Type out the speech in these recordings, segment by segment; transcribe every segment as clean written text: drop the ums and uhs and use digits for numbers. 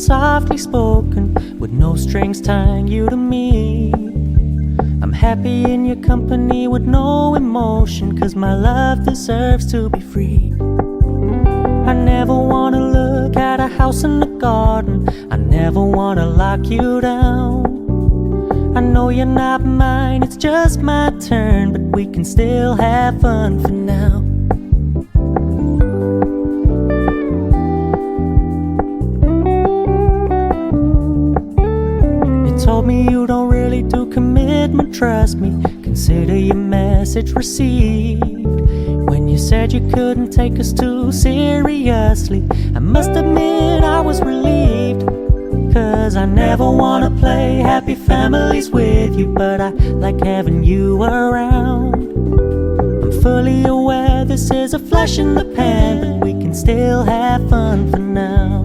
softly spoken, with no strings tying you to me. I'm happy in your company with no emotion, 'cause my love deserves to be free. I never wanna look at a house in the garden, I never wanna lock you down. I know you're not mine, it's just my turn, but we can still have fun for now. Told me you don't really do commitment, trust me, consider your message received. When you said you couldn't take us too seriously, I must admit I was relieved. 'Cause I never wanna play happy families with you, but I like having you around. I'm fully aware this is a flash in the pan, but we can still have fun for now.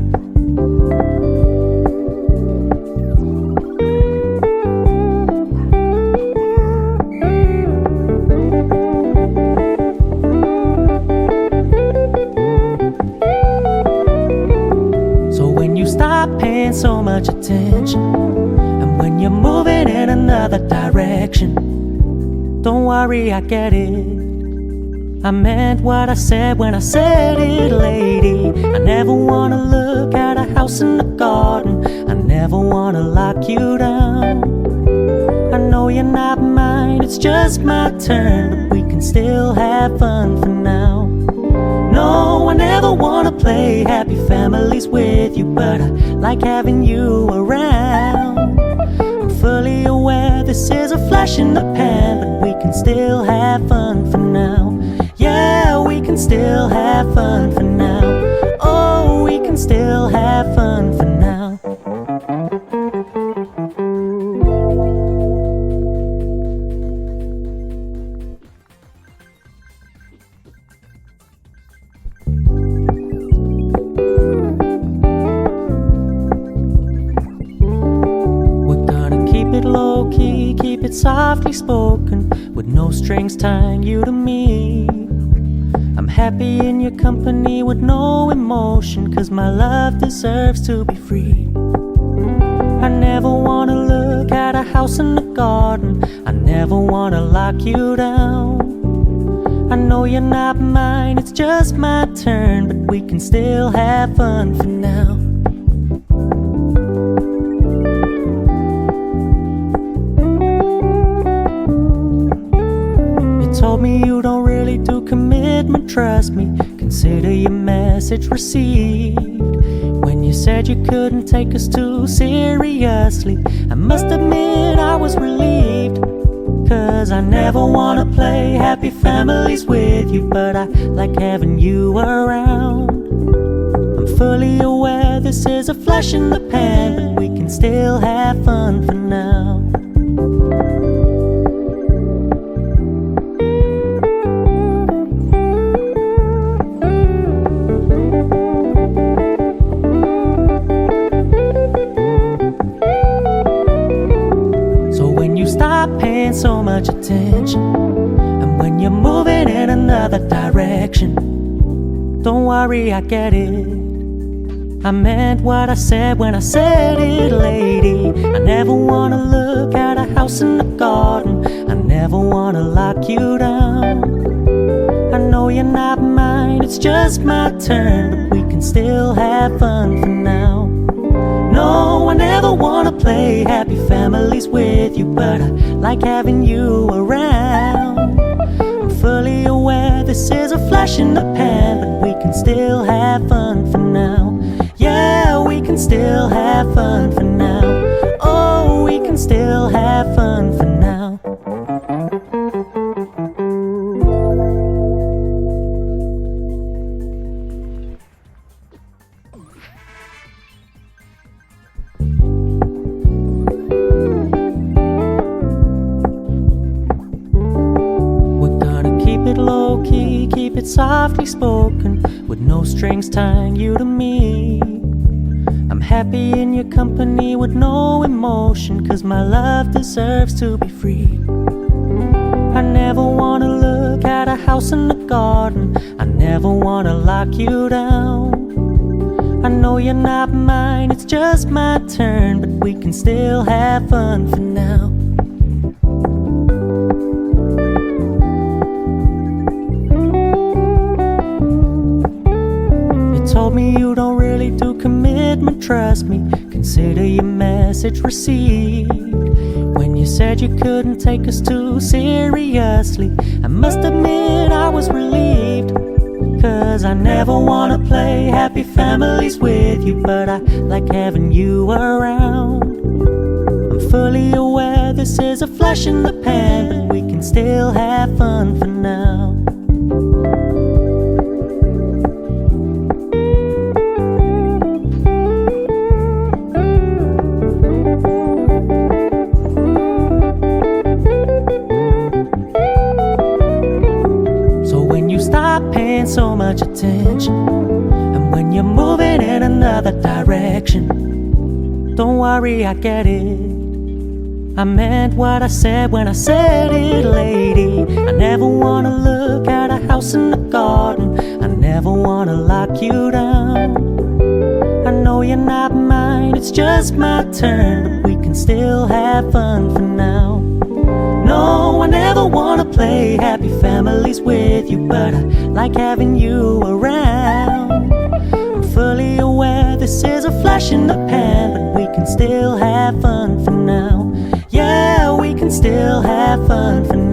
So much attention, and when you're moving in another direction, don't worry, I get it. I meant what I said when I said it, lady. I never wanna look at a house in the garden, I never wanna lock you down. I know you're not mine, it's just my turn, but we can still have fun for now. No, I never wanna play happy families with you, but I like having you around. I'm fully aware this is a flash in the pan, but we can still have fun for now. Yeah, we can still have fun for now. Oh, we can still have fun for now. Low-key, keep it softly spoken, with no strings tying you to me. I'm happy in your company with no emotion, 'cause my love deserves to be free. I never wanna look at a house in the garden, I never wanna lock you down. I know you're not mine, it's just my turn, but we can still have fun for now. Told me you don't really do commitment, trust me, consider your message received. When you said you couldn't take us too seriously, I must admit I was relieved. 'Cause I never wanna play happy families with you, but I like having you around. I'm fully aware this is a flash in the pan, but we can still have fun for now. So much attention, and when you're moving in another direction, don't worry, I get it. I meant what I said when I said it, lady. I never wanna look at a house in the garden, I never wanna lock you down. I know you're not mine, it's just my turn, but we can still have fun for now. No, I never wanna play happy families with you, but I like having you around. I'm fully aware this is a flash in the pan, but we can still have fun for now. Yeah, we can still have fun for now. Oh, we can still have fun for now. Low-key, keep it softly spoken, with no strings tying you to me. I'm happy in your company with no emotion, 'cause my love deserves to be free. I never wanna look at a house in the garden, I never wanna lock you down. I know you're not mine, it's just my turn, but we can still have fun for now. You told me you don't really do commitment, trust me, consider your message received. When you said you couldn't take us too seriously, I must admit I was relieved. 'Cause I never wanna play happy families with you, but I like having you around. I'm fully aware this is a flash in the pan, but we can still have fun for now. So much attention, and when you're moving in another direction, don't worry, I get it. I meant what I said when I said it, lady. I never wanna look at a house in the garden, I never wanna lock you down. I know you're not mine, it's just my turn, but we can still have fun for now. No, I never wanna play happy families with you, but I like having you around. I'm fully aware this is a flash in the pan, but we can still have fun for now. Yeah, we can still have fun for now.